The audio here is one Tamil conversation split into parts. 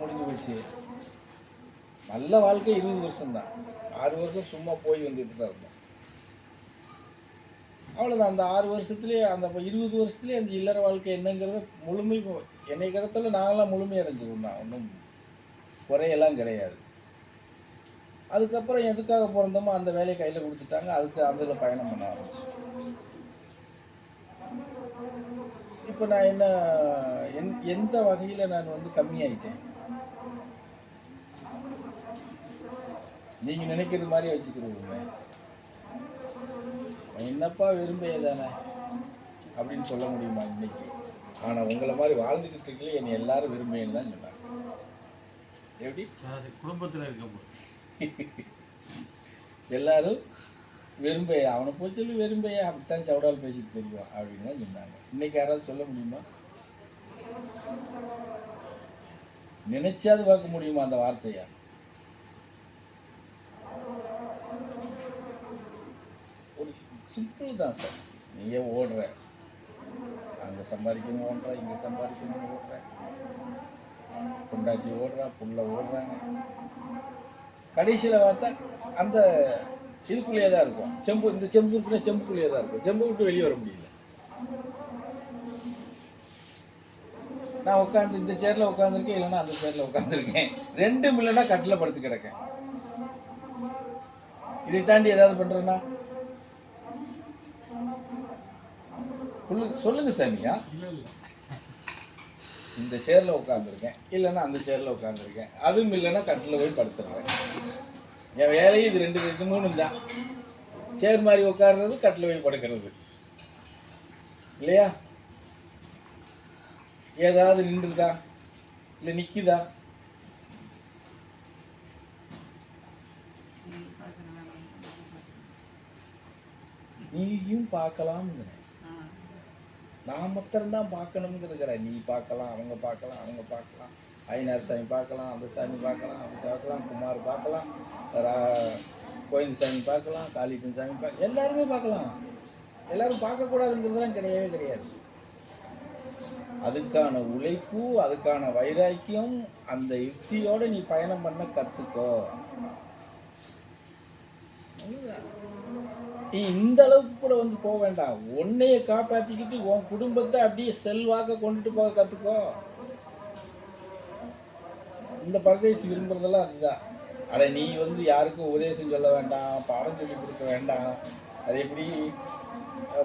முடிஞ்சு போச்சு. நல்ல வாழ்க்கை 20 வருஷம்தான். 6 வருஷம் சும்மா போய் வந்துட்டு தான் இருந்தோம். அவ்வளோதான். அந்த 6 வருஷத்துலேயே அந்த 20 வருஷத்துலேயே அந்த இல்லற வாழ்க்கை என்னங்கிறத முழுமை என்னை கிடத்துல நாங்களாம் முழுமை அடைஞ்சிருவோம் தான். ஒன்றும் குறையெல்லாம் கிடையாது. அதுக்கப்புறம் எதுக்காக பிறந்தோமோ அந்த வேலையை கையில் கொடுத்துட்டாங்க. அதுக்கு அதில் பயணம் பண்ண ஆரம்பிச்சோம். இப்போ நான் என்ன எந்த வகையில் நான் வந்து கம்மியாயிட்டேன்? நீங்கள் நினைக்கிறது மாதிரி வச்சுக்கிறீங்க. என்னப்பா விரும்பிய தானே அப்படின்னு சொல்ல முடியுமா இன்னைக்கு? ஆனால் உங்களை மாதிரி வாழ்ந்துக்கிட்டு இருக்கல என்னை எல்லாரும் விரும்பியன்னு தான் சொன்னாங்க. எப்படி குடும்பத்தில் இருக்க எல்லாரும் விரும்பையா, அவனை போய் சொல்லி விரும்பையா, அப்படித்தான் சவுடால் பேசிட்டு தெரியும் அப்படின்னு தான் சொன்னாங்க. இன்னைக்கு யாராவது சொல்ல முடியுமா? நினைச்சாது பார்க்க முடியுமா அந்த வார்த்தையா? ஒரு சிம்பிள் தான் சார். நீயே ஓடுற, அங்கே சம்பாதிக்கணும் ஓடுற, இங்கே சம்பாதிக்கணும் ஓடுற, பொண்டாட்டி ஓடுறா, புள்ள ஓடுறாங்க. கடைசியில் பார்த்தா அந்த இதுக்குள்ளேயே தான் இருக்கும். செம்பு, இந்த செம்பு இருக்குன்னா செம்புக்குள்ளேயே தான் இருக்கும். செம்பு விட்டு வெளியே வர முடியல. நான் உட்காந்து இந்த சேரில் உட்காந்துருக்கேன், இல்லைன்னா அந்த சேரில் உட்காந்துருக்கேன். ரெண்டும் இல்லைன்னா கட்டில் படுத்து கிடக்கேன். இதை தாண்டி ஏதாவது பண்ணுறேன்னா சொல்லுங்க சாமியா. இந்த சேரில் உட்காந்துருக்கேன், இல்லைன்னா அந்த சேரில் உட்காந்துருக்கேன். அதுவும் இல்லைன்னா கட்டில் போய் படுத்துடுறேன். என் வேலையும் இது ரெண்டு மூணு தான். சேர் மாதிரி உட்காடுறது, கட்டில் போய் படுக்கிறது இல்லையா? ஏதாவது நின்றுதா இல்லை நிற்குதா? நீயும் பார்க்கலாம்ங்கிற, நான் மாத்திரம்தான் பார்க்கணுங்கிறதுக்கிற. நீ பார்க்கலாம், அவங்க பார்க்கலாம், அவங்க பார்க்கலாம், ஐயனார் சாமி பார்க்கலாம், அந்த சாமி பார்க்கலாம், அப்படி பார்க்கலாம், குமார் பார்க்கலாம், கோவிந்த சாமி பார்க்கலாம், காளிப்பன் சாமி பார்க்கலாம், எல்லாருமே பார்க்கலாம். எல்லாரும் பார்க்கக்கூடாதுங்கிறதுலாம் கிடையவே கிடையாது. அதுக்கான உழைப்பு, அதுக்கான வைராக்கியம், அந்த யுக்தியோடு நீ பயணம் பண்ண கற்றுக்கோ. நீ இந்த அளவுக்கு கூட வந்து போக வேண்டாம். உன்னைய காப்பாற்றிக்கிட்டு உன் குடும்பத்தை அப்படியே செல்வாக்க கொண்டுட்டு போக கற்றுக்கோ. இந்த பரதேசி விரும்புறதெல்லாம் அதுதான். அட நீ வந்து யாருக்கும் உபதேசம் சொல்ல வேண்டாம், பாடம் சொல்லி கொடுக்க வேண்டாம், அது எப்படி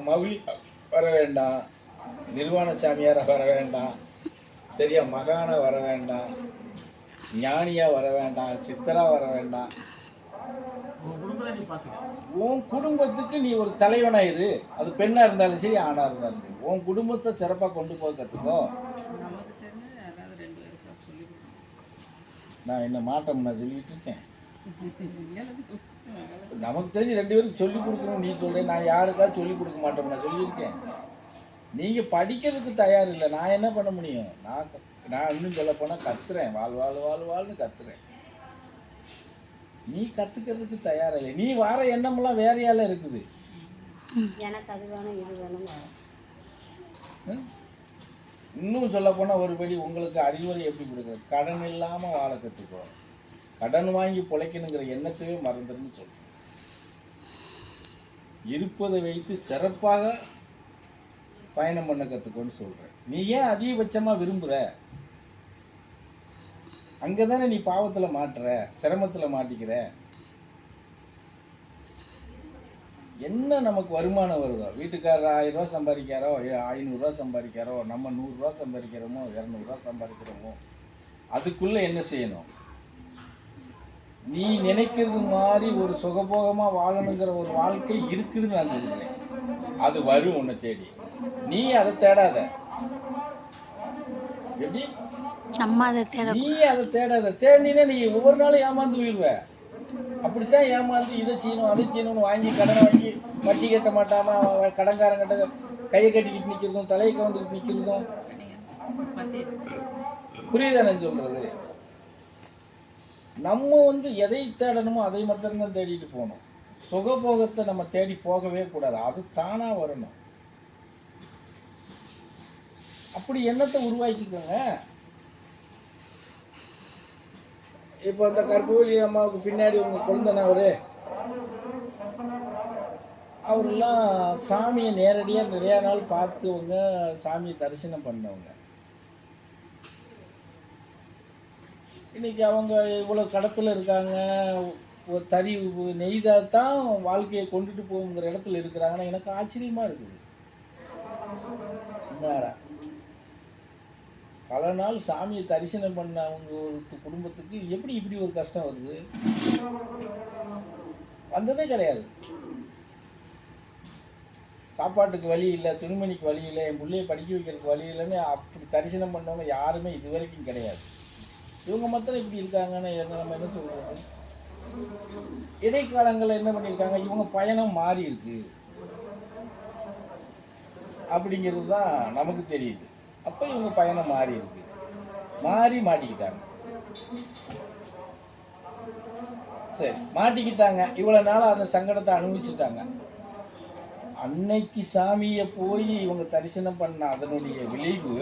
மவுளி வர வேண்டாம், நிர்வாண சாமியாரை வர வேண்டாம், சரியா, மகான வர வேண்டாம், ஞானியா வர வேண்டாம், சித்தரா வர வேண்டாம். உன் குடும்பத்துக்கு நீ ஒரு தலைவனாயிரு. அது பெண்ணா இருந்தாலும் சரி, ஆணா இருந்தாலும் சரி, உன் குடும்பத்தை சிறப்பாக கொண்டு போக கற்றுக்கோ. நான் என்ன மாட்டோம் நான் சொல்லிட்டு இருக்கேன். நமக்கு தெரிஞ்சு 2 பேருக்கு சொல்லிக் கொடுக்கணும். நீ சொல்ற, நான் யாருக்காவது சொல்லிக் கொடுக்க மாட்டோம் நான் சொல்லியிருக்கேன். நீங்கள் படிக்கிறதுக்கு தயார் இல்லை. நான் என்ன பண்ண முடியும்? நான் இன்னும் சொல்ல போனால் கத்துறேன், வாழ்னு கத்துறேன். நீ கற்றுக்கிறதுக்கு தயார் இல்லை. நீ வார எண்ணமெல்லாம் வேறையால இருக்குது. எனக்கு அது வேணும், இது வேணும். இன்னும் சொல்ல போனால் ஒருபடி உங்களுக்கு அறிவுரை எப்படி கொடுக்குறது? கடன் இல்லாமல் வாழ கற்றுக்கோ. கடன் வாங்கி பிழைக்கணுங்கிற எண்ணத்தையே மறந்துடுன்னு சொல்கிறேன். இருப்பதை வைத்து சிறப்பாக பயணம் பண்ண கற்றுக்கோன்னு சொல்கிறேன். நீ ஏன் அதிகபட்சமாக விரும்புகிற? அங்கே தானே நீ பாவத்தில் மாட்டுற, சிரமத்தில் மாட்டிக்கிற. என்ன நமக்கு வருமானம் வருதோ, வீட்டுக்காரர் 1000 ரூபா சம்பாதிக்காரோ, 500 ரூபா சம்பாதிக்காரோ, நம்ம 100 ரூபா சம்பாதிக்கிறோமோ, 200 ரூபா சம்பாதிக்கிறோமோ, அதுக்குள்ளே என்ன செய்யணும்? நீ நினைக்கிறது மாதிரி ஒரு சுகபோகமாக வாழணுங்கிற ஒரு வாழ்க்கை இருக்குதுன்னு நான் சொல்கிறேன். அது வரும் உன்னை தேடி. நீ அதை தேடாத. எப்படி? நீ அதை தேடாத. தேடினா நீ ஒவ்வொரு நாளும் ஏமாந்து போயிடுவ. அப்படித்தான் ஏமாந்து இதை செய்யணும் அதை செய்யணும்னு வாங்கி கடனை வாங்கி வட்டி கட்ட மாட்டாம கடன்காரங்கிட்ட கையை கட்டிக்கிட்டு நிற்கிறதும் தலையை கவுந்துக்கிட்டு நிற்கிறதும். புரியுதா நான் சொல்றது? நம்ம வந்து எதை தேடணுமோ அதை மாத்திரம்தான் தேடிட்டு போகணும். சுகபோகத்தை நம்ம தேடி போகவே கூடாது. அது தானா வரணும். அப்படி எண்ணத்தை உருவாக்கிக்கோங்க. இப்போ இந்த கற்பூலி அம்மாவுக்கு பின்னாடி உங்கள் கொழுந்தனவர் அவரெல்லாம் சாமியை நேரடியாக நிறையா நாள் பார்த்தவங்க, சாமியை தரிசனம் பண்ணவங்க. இன்றைக்கி அவங்க இவ்வளோ கடத்தில் இருக்காங்க, ஒரு தறி நெய்தால் தான் வாழ்க்கையை கொண்டுட்டு போகுங்கிற இடத்துல இருக்கிறாங்கன்னா எனக்கு ஆச்சரியமாக இருக்குது. என்னடா பல நாள் சாமியை தரிசனம் பண்ண அவங்க ஒரு குடும்பத்துக்கு எப்படி இப்படி ஒரு கஷ்டம் வருது? வந்ததே கிடையாது. சாப்பாட்டுக்கு வழி இல்லை, துணிமணிக்கு வழி இல்லை, என் பிள்ளையை படிக்க வைக்கிறதுக்கு வழி இல்லைன்னு அப்படி தரிசனம் பண்ணவங்க யாருமே இது வரைக்கும் கிடையாது. இவங்க மாத்திரம் இப்படி இருக்காங்கன்னு நம்ம என்ன சொல்கிறது? இடைக்காலங்களில் என்ன பண்ணியிருக்காங்க, இவங்க பயணம் மாறி இருக்கு அப்படிங்கிறது தான் நமக்கு தெரியுது. அப்போ இவங்க பயணம் மாறி இருக்கு, மாறி மாட்டிக்கிட்டாங்க. சரி, மாட்டிக்கிட்டாங்க. இவ்வளோ நாள் அந்த சங்கடத்தை அனுபவிச்சுட்டாங்க. அன்னைக்கு சாமியை போய் இவங்க தரிசனம் பண்ண அதனுடைய விளைவு,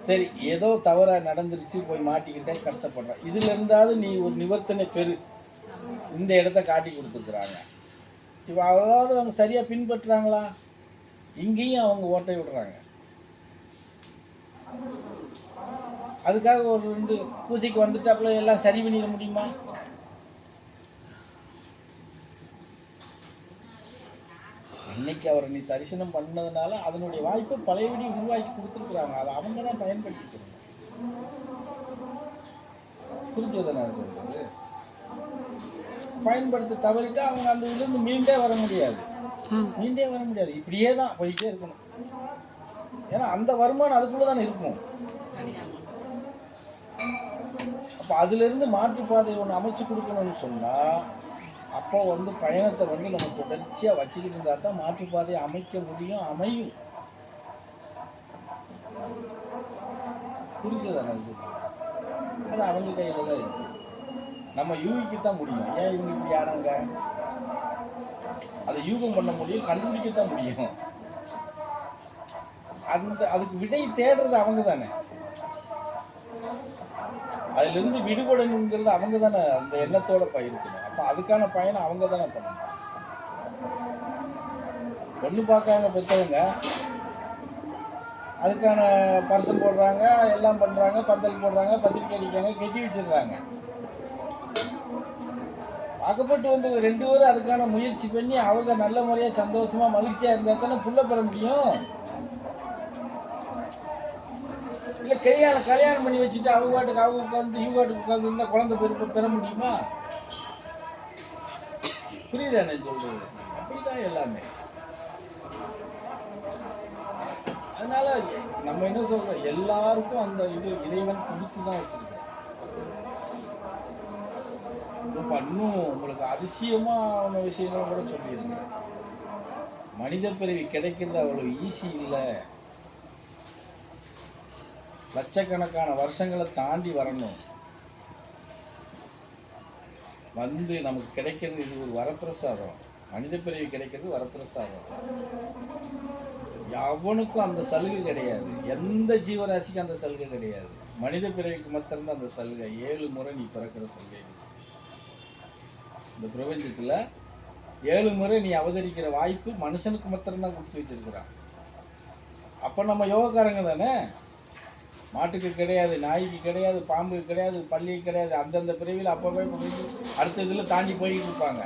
சரி ஏதோ தவறாக நடந்துருச்சு, போய் மாட்டிக்கிட்டேன், கஷ்டப்படுறேன், இதில் இருந்தாவது நீ ஒரு நிவர்த்தனை பெரு, இந்த இடத்த காட்டி கொடுத்துருக்குறாங்க. இப்போ அதாவது அவங்க சரியாக பின்பற்றுறாங்களா? இங்கேயும் அவங்க ஓட்டை விடுறாங்க. அதுக்காக ஒரு 2 பூஜைக்கு வந்துட்டாப்புல எல்லாம் சரி பண்ணிட முடியுமா? அன்னைக்கு அவரை நீ தரிசனம் பண்ணதுனால அதனுடைய வாய்ப்பை பழையபடி உருவாக்கி கொடுத்துருக்குறாங்க. அதை அவங்க தான் பயன்படுத்திக்கிறாங்க. புரிஞ்சதை நான் சொல்றது? பயன்படுத்த தவறிட்டு அவங்க அந்த இதுலேருந்து மீண்டே வர முடியாது. இப்படியே தான் போயிட்டே இருக்கணும். ஏன்னா அந்த வருமானம் அதுக்குள்ளே தானே இருக்கும். அப்போ அதுலேருந்து மாற்றுப்பாதை ஒன்று அமைச்சு கொடுக்கணும்னு சொன்னால், அப்போ பயணத்தை நம்ம தொடர்ச்சியாக வச்சுக்கிட்டு இருந்தால் தான் மாற்றுப்பாதையை அமைக்க முடியும், அமையும். புரிஞ்சதா? அது அவங்க கையில் தான் இருக்கு. நம்ம யூகிக்கத்தான் முடியும். ஏன் இவங்க இப்படி ஆனாங்க, அதை யூகம் பண்ண முடியும், கண்டுபிடிக்கத்தான் முடியும். அதுக்கு விடை தேடுறது அவங்க தானே. அதிலிருந்து விடுபடணுங்கிறது அவங்க தானே அந்த எண்ணத்தோட இருக்கணும். அப்போ அதுக்கான பயணம் அவங்க தானே பண்ணணும். பொண்ணு பார்க்காங்க பெற்றவங்க, அதுக்கான பரிசல் போடுறாங்க, எல்லாம் பண்ணுறாங்க, பந்தல் போடுறாங்க, பத்திரிக்கை அடிக்காங்க, கட்டி வச்சிடுறாங்க. பார்க்கப்பட்டு 2 பேரும் அதுக்கான முயற்சி பண்ணி அவங்க நல்ல முறையாக சந்தோஷமாக மகிழ்ச்சியாக இருந்தால் தானே புள்ள பெற முடியும். இல்லை கல்யாணம் பண்ணி வச்சுட்டு அவங்க பாட்டுக்கு அவங்க உட்காந்து இவங்க பாட்டுக்கு உட்காந்து இருந்தால் குழந்தை பெற முடியுமா? புரியுதா என்ன சொல்றது? அப்படிதான் எல்லாமே. அதனால நம்ம என்ன சொல்றோம், எல்லாருக்கும் அந்த இது இறைவன் கொடுத்து தான் வச்சிருக்கோம். இப்போ இன்னும் உங்களுக்கு அதிசயமான விஷயங்களும் கூட சொல்லியிருக்கேன். மனித பிறவி கிடைக்கிறது அவ்வளவு ஈஸி இல்லை. லட்சக்கணக்கான வருஷங்களை தாண்டி வரணும். நமக்கு கிடைக்கிறது இது ஒரு வரப்பிரசாதம். மனித பிறவி கிடைக்கிறது வரப்பிரசாதம். எவனுக்கும் அந்த சலுகை கிடையாது. எந்த ஜீவராசிக்கும் அந்த சலுகை கிடையாது. மனித பிறவிக்கு மாத்திரம்தான் அந்த சலுகை. 7 முறை நீ பிறக்கிற சலுகை. இந்த பிரபஞ்சத்தில் 7 முறை நீ அவதரிக்கிற வாய்ப்பு மனுஷனுக்கு மாத்திரம்தான் கொடுத்து வச்சிருக்கிறான். அப்போ நம்ம யோகக்காரங்க தானே. மாட்டுக்கு கிடையாது, நாய்க்கு கிடையாது, பாம்புக்கு கிடையாது, பள்ளிக்கு கிடையாது. அந்தந்த பிறவியில் அப்போவே அடுத்த இதில் தாண்டி போய்கிட்டு இருப்பாங்க.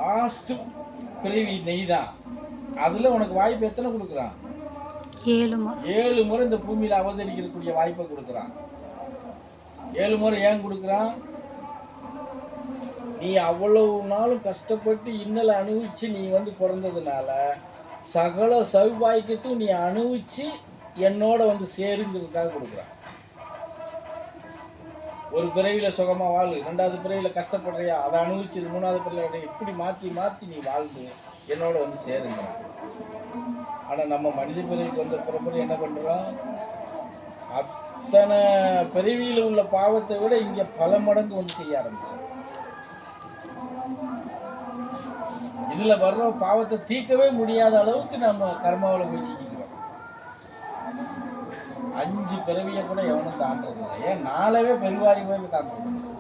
லாஸ்ட்டு பிறவி நெய் தான். அதில் உனக்கு வாய்ப்பு எத்தனை கொடுக்குறான்? 7 முறை இந்த பூமியில் அவதரிக்கக்கூடிய வாய்ப்பை கொடுக்குறான். 7 முறை ஏன் கொடுக்குறான்? நீ அவ்வளவு நாளும் கஷ்டப்பட்டு இன்னலை அனுபவிச்சு நீ பிறந்ததுனால சகல சௌபாக்கியத்தையும் நீ அனுபவிச்சு என்னோட சேருங்கிறதுக்காக கொடுக்குறான். ஒரு பிறவியில் சுகமாக வாழ், 2வது பிறவியில் கஷ்டப்படுறியா, அதை அனுபவிச்சு 3வது பிறவியில் இப்படி மாற்றி மாற்றி நீ வாழ்ந்து என்னோட சேருங்க. ஆனால் நம்ம மனித பிறவிக்கு பிறகு என்ன பண்ணுறோம்? அத்தனை பிறவியில் உள்ள பாவத்தை விட இங்கே பல மடங்கு செய்ய ஆரம்பிச்சோம். இதில் வர்ற பாவத்தை தீர்க்கவே முடியாத அளவுக்கு நம்ம கர்மாவில் போய் சிக்கிக்கிறோம். 5 பிறவியை கூட எவனும் தாண்டது இல்லை. ஏன் 4வே பெருவாரி பேருக்கு தாண்டது இல்லை.